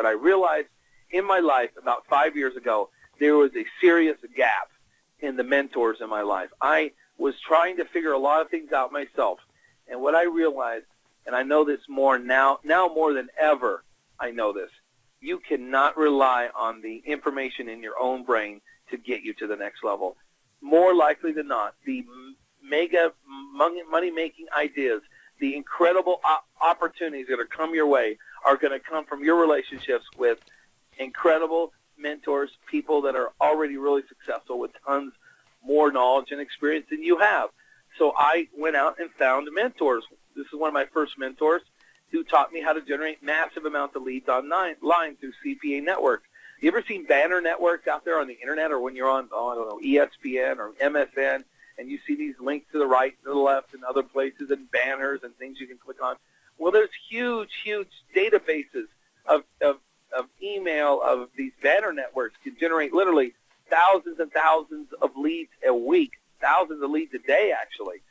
what I realized in my life about 5 years ago, there was a serious gap in the mentors in my life. I was trying to figure a lot of things out myself. And what I realized, and I know this more now more than ever, I know this, you cannot rely on the information in your own brain to get you to the next level. More likely than not, the mega money-making ideas, the incredible opportunities that are come your way are going to come from your relationships with incredible mentors, people that are already really successful with tons more knowledge and experience than you have. So I went out and found mentors. This is one of my first mentors who taught me how to generate massive amounts of leads online through CPA networks. You ever seen banner networks out there on the internet, or when you're on, I don't know, ESPN or MSN, and you see these links to the right, to the left, and other places, and banners and things you can click on? Well, there's huge, huge databases of email of these banner networks can generate literally thousands and thousands of leads a week, thousands of leads a day, actually.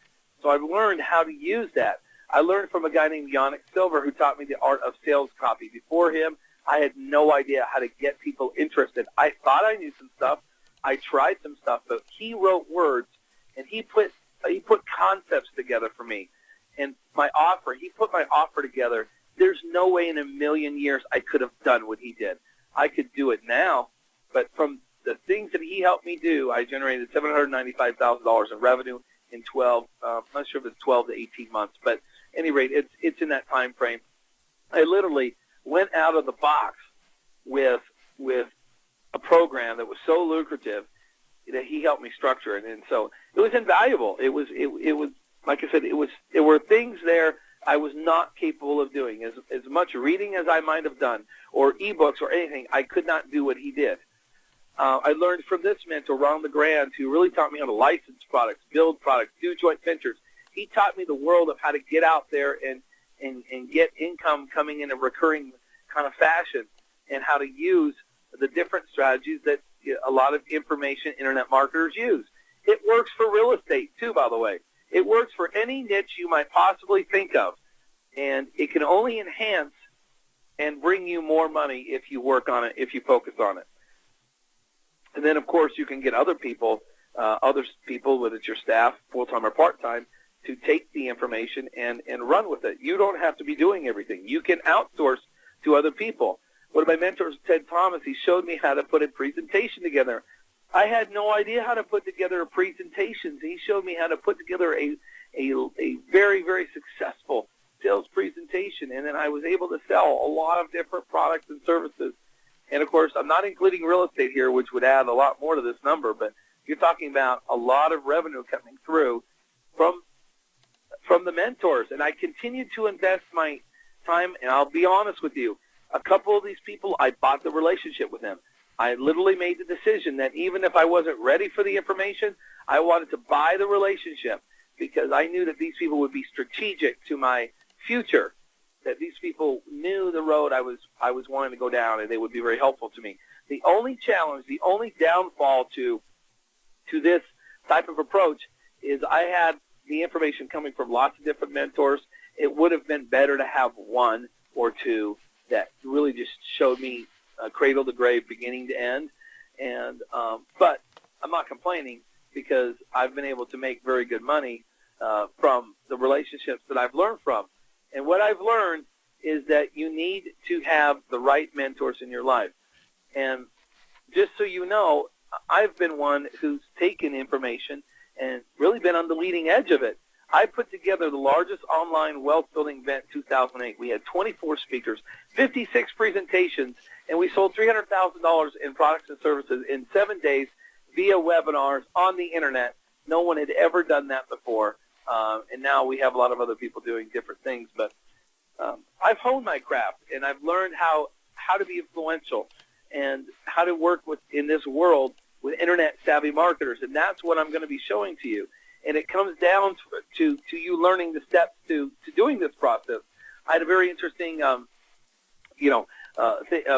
So I've learned how to use that. I learned from a guy named Yannick Silver who taught me the art of sales copy. Before him, I had no idea how to get people interested. I thought I knew some stuff. I tried some stuff, but he wrote words, and he put concepts together for me. And he put my offer together. There's no way in a million years I could have done what he did. I could do it now, but from the things that he helped me do, I generated $795,000 in revenue in 12, I'm not sure if it's 12 to 18 months, but at any rate, it's in that time frame. I literally went out of the box with a program that was so lucrative that he helped me structure it, and so it was invaluable. It was like I said, there were things there I was not capable of doing. As much reading as I might have done, or ebooks or anything, I could not do what he did. I learned from this mentor, Ron LeGrand, who really taught me how to license products, build products, do joint ventures. He taught me the world of how to get out there and get income coming in a recurring kind of fashion, and how to use the different strategies that a lot of information internet marketers use. It works for real estate, too, by the way. It works for any niche you might possibly think of, and it can only enhance and bring you more money if you work on it, if you focus on it. And then, of course, you can get other people, whether it's your staff, full-time or part-time, to take the information and run with it. You don't have to be doing everything. You can outsource to other people. One of my mentors, Ted Thomas, he showed me how to put a presentation together. I had no idea how to put together a presentation. He showed me how to put together a very, very successful sales presentation, and then I was able to sell a lot of different products and services. And, of course, I'm not including real estate here, which would add a lot more to this number, but you're talking about a lot of revenue coming through from the mentors. And I continue to invest my time, and I'll be honest with you, a couple of these people, I bought the relationship with them. I literally made the decision that even if I wasn't ready for the information, I wanted to buy the relationship because I knew that these people would be strategic to my future, that these people knew the road I was wanting to go down, and they would be very helpful to me. The only challenge, the only downfall to this type of approach is I had the information coming from lots of different mentors. It would have been better to have one or two that really just showed me cradle to grave, beginning to end. And but I'm not complaining because I've been able to make very good money from the relationships that I've learned from. And what I've learned is that you need to have the right mentors in your life. And just so you know, I've been one who's taken information and really been on the leading edge of it. I put together the largest online wealth-building event in 2008. We had 24 speakers, 56 presentations, and we sold $300,000 in products and services in 7 days via webinars on the Internet. No one had ever done that before. And now we have a lot of other people doing different things. But I've honed my craft, and I've learned how to be influential and how to work in this world with Internet-savvy marketers. And that's what I'm going to be showing to you. And it comes down to you learning the steps to doing this process. I had a very interesting,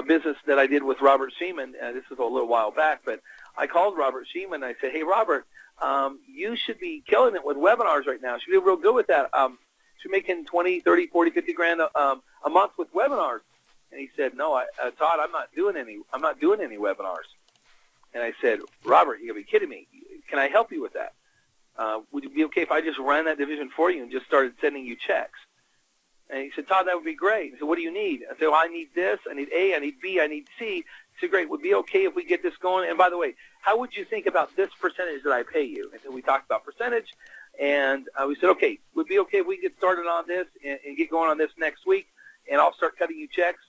business that I did with Robert Sheeman. This was a little while back, but I called Robert Sheeman and I said, "Hey, Robert, you should be killing it with webinars right now. You should be real good with that. Should be making 20, 30, 40, 50 grand a month with webinars." And he said, no, Todd, I'm not doing any webinars. And I said, Robert, you gotta be kidding me. Can I help you with that? Would it be okay if I just ran that division for you and just started sending you checks? And he said, Todd, that would be great. He said, what do you need? I said, well, I need this, I need A, I need B, I need C. He said, great, would it be okay if we get this going? And by the way, how would you think about this percentage that I pay you? And so we talked about percentage, and we said, okay, would it be okay if we get started on this and get going on this next week, and I'll start cutting you checks?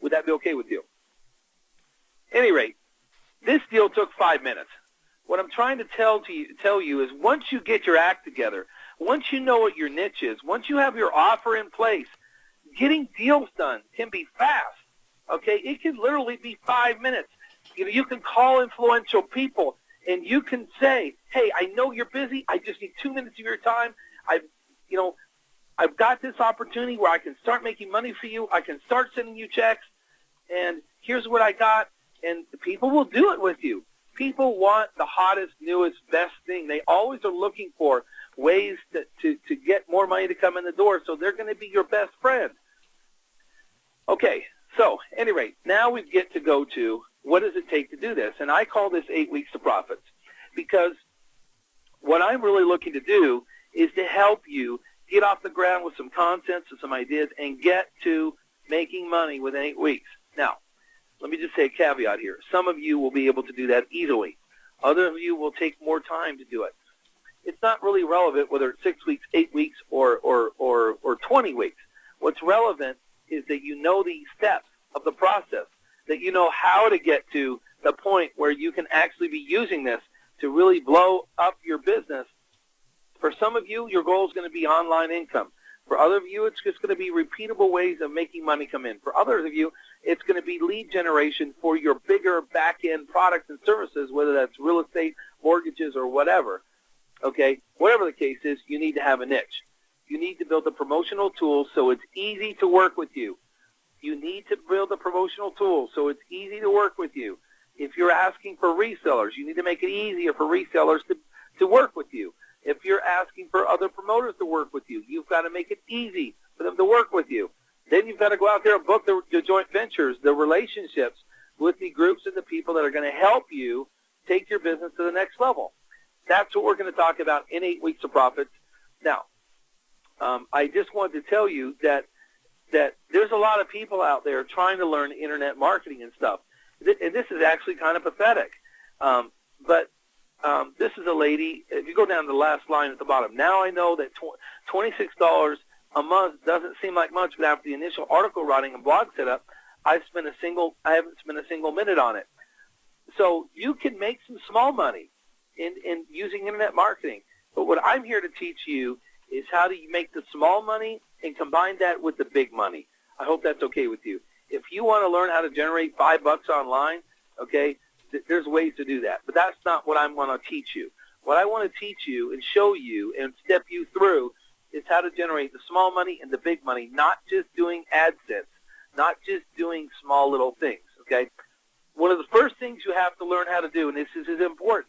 Would that be okay with you? At any rate, this deal took 5 minutes. What I'm trying to tell you is once you get your act together, once you know what your niche is, once you have your offer in place, getting deals done can be fast, okay? It can literally be 5 minutes. You can call influential people, and you can say, hey, I know you're busy. I just need 2 minutes of your time. I've got this opportunity where I can start making money for you. I can start sending you checks, and here's what I got, and people will do it with you. People want the hottest, newest, best thing. They always are looking for ways to get more money to come in the door, so they're going to be your best friend. Okay, so at any rate, now we get to go to what does it take to do this, and I call this 8 weeks to profits, because what I'm really looking to do is to help you get off the ground with some concepts and some ideas and get to making money within 8 weeks. Now, let me just say a caveat here. Some of you will be able to do that easily. Other of you will take more time to do it. It's not really relevant whether it's 6 weeks, 8 weeks, or 20 weeks. What's relevant is that you know the steps of the process, that you know how to get to the point where you can actually be using this to really blow up your business. For some of you, your goal is going to be online income. For other of you, it's just going to be repeatable ways of making money come in. For others of you, it's going to be lead generation for your bigger back-end products and services, whether that's real estate, mortgages, or whatever. Okay? Whatever the case is, you need to have a niche. You need to build a promotional tool so it's easy to work with you. You need to build a promotional tool so it's easy to work with you. If you're asking for resellers, you need to make it easier for resellers to work with you. If you're asking for other promoters to work with you, you've got to make it easy for them to work with you. Then you've got to go out there and book the joint ventures, the relationships with the groups and the people that are going to help you take your business to the next level. That's what we're going to talk about in 8 weeks of profits. Now, I just wanted to tell you that there's a lot of people out there trying to learn internet marketing and stuff. And this is actually kind of pathetic. But this is a lady, if you go down to the last line at the bottom, now I know that $26 a month doesn't seem like much, but after the initial article writing and blog setup, I haven't spent a single minute on it. So you can make some small money in using internet marketing. But what I'm here to teach you is how to make the small money and combine that with the big money. I hope that's okay with you. If you want to learn how to generate $5 online, okay, there's ways to do that. But that's not what I want to teach you. What I want to teach you and show you and step you through is how to generate the small money and the big money, not just doing AdSense, not just doing small little things, okay? One of the first things you have to learn how to do, and this is important,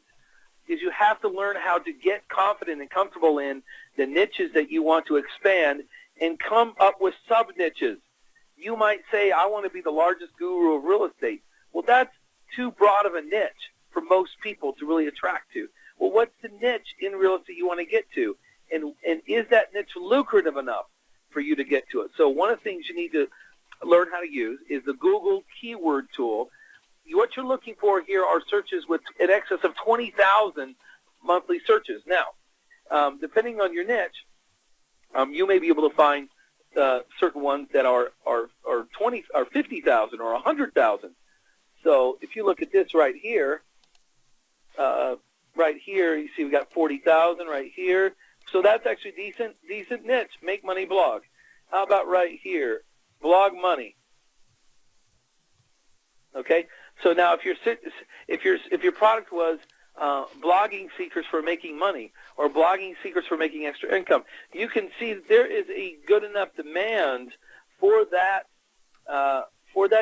is you have to learn how to get confident and comfortable in the niches that you want to expand and come up with sub-niches. You might say, I want to be the largest guru of real estate. Well, that's too broad of a niche for most people to really attract to. Well, what's the niche in real estate you want to get to? And is that niche lucrative enough for you to get to it? So one of the things you need to learn how to use is the Google keyword tool. What you're looking for here are searches with in excess of 20,000 monthly searches. Now, depending on your niche, you may be able to find certain ones that are 20 or 50,000 or 100,000. So if you look at this right here, you see we got 40,000 right here. So that's actually decent niche. Make money blog. How about right here, blog money? Okay. So now if your product was blogging secrets for making money or blogging secrets for making extra income, you can see that there is a good enough demand for that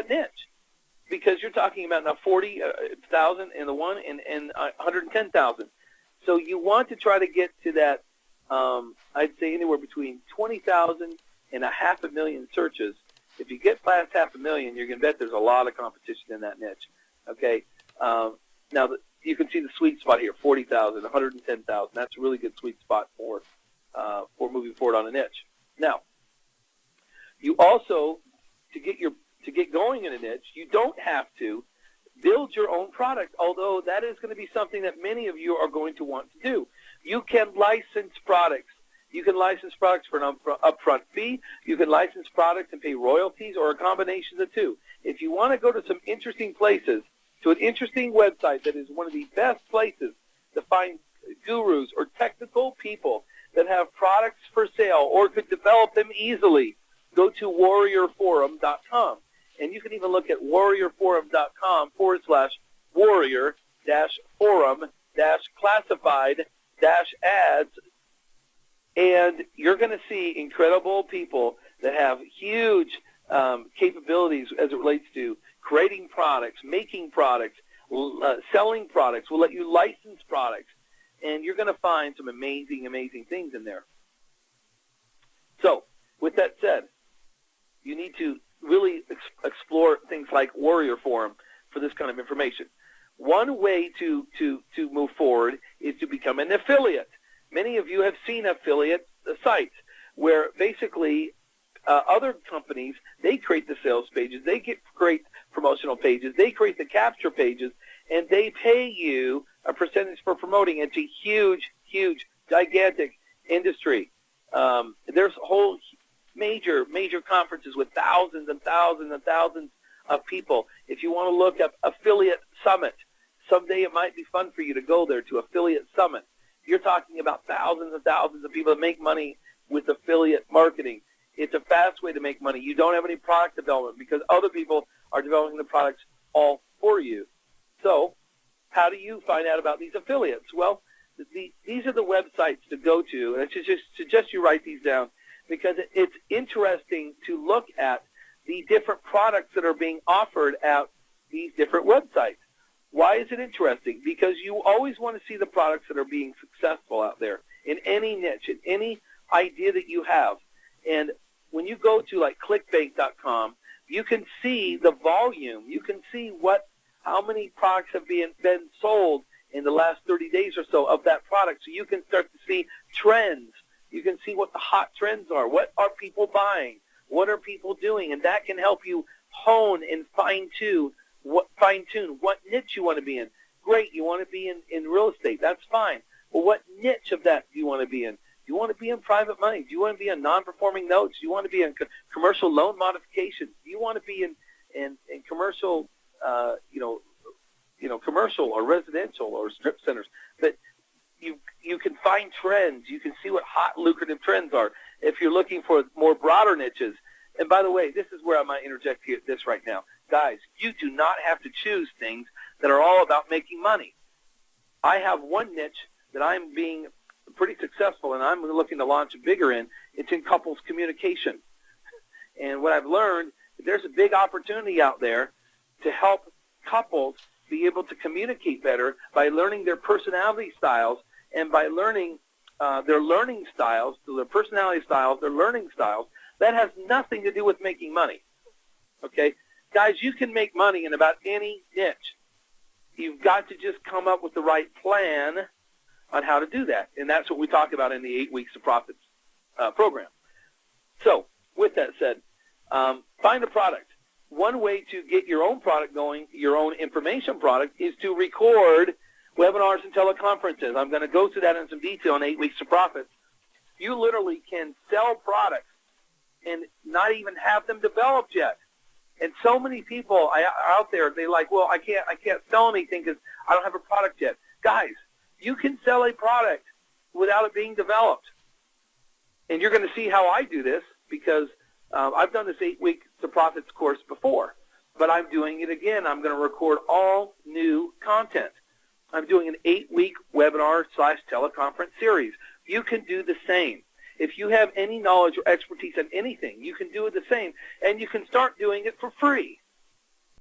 niche, because you're talking about now 40,000 in the one and 110,000. So you want to try to get to that. I'd say anywhere between 20,000 and 500,000 searches If you get past 500,000, you can bet there's a lot of competition in that niche. Okay. Now you can see the sweet spot here: 40,000, 110,000. That's a really good sweet spot for moving forward on a niche. Now, you also to get going in a niche, you don't have to build your own product, although that is going to be something that many of you are going to want to do. You can license products. You can license products for an upfront fee. You can license products and pay royalties, or a combination of the two. If you want to go to some interesting places, to an interesting website that is one of the best places to find gurus or technical people that have products for sale or could develop them easily, go to warriorforum.com. And you can even look at warriorforum.com/warrior-forum-classified-ads, and you're going to see incredible people that have huge capabilities as it relates to creating products, making products, selling products. We'll let you license products, and you're going to find some amazing, amazing things in there. So, with that said, you need to really explore things like Warrior Forum for this kind of information. One way to move forward is to become an affiliate. Many of you have seen affiliate sites where basically other companies, they create the sales pages, they create promotional pages, they create the capture pages, and they pay you a percentage for promoting. It's a huge, huge, gigantic industry. There's whole major conferences with thousands and thousands and thousands of people. If you want to look up Affiliate Summit, someday it might be fun for you to go there to Affiliate Summit. You're talking about thousands and thousands of people that make money with affiliate marketing. It's a fast way to make money. You don't have any product development because other people are developing the products all for you. So how do you find out about these affiliates? Well, these are the websites to go to, and I just suggest you write these down because it's interesting to look at the different products that are being offered at these different websites. Why is it interesting? Because you always want to see the products that are being successful out there in any niche, in any idea that you have. And when you go to like clickbank.com, you can see the volume. You can see how many products have been sold in the last 30 days or so of that product. So you can start to see trends. You can see what the hot trends are. What are people buying? What are people doing? And that can help you hone and fine-tune what niche you want to be in. Great, you want to be in real estate. That's fine. But what niche of that do you want to be in? Do you want to be in private money? Do you want to be in non-performing notes? Do you want to be in commercial loan modifications? Do you want to be in commercial, commercial or residential or strip centers? But you can find trends. You can see what hot, lucrative trends are. If you're looking for more broader niches, and by the way, this is where I might interject here, this right now. Guys, you do not have to choose things that are all about making money. I have one niche that I'm being pretty successful and I'm looking to launch bigger in. It's in couples communication. And what I've learned, there's a big opportunity out there to help couples be able to communicate better by learning their personality styles and by learning their learning styles, so their personality styles, their learning styles. That has nothing to do with making money. Okay? Guys, you can make money in about any niche. You've got to just come up with the right plan on how to do that. And that's what we talk about in the 8 Weeks of Profits program. So, with that said, find a product. One way to get your own product going, your own information product, is to record webinars and teleconferences. I'm going to go through that in some detail in 8 Weeks of Profits. You literally can sell products and not even have them developed yet. And so many people out there, they like, well, I can't sell anything because I don't have a product yet. Guys, you can sell a product without it being developed. And you're going to see how I do this because I've done this 8 Weeks to Profits course before, but I'm doing it again. I'm going to record all new content. I'm doing an 8-week webinar/teleconference series. You can do the same. If you have any knowledge or expertise in anything, you can do it the same, and you can start doing it for free.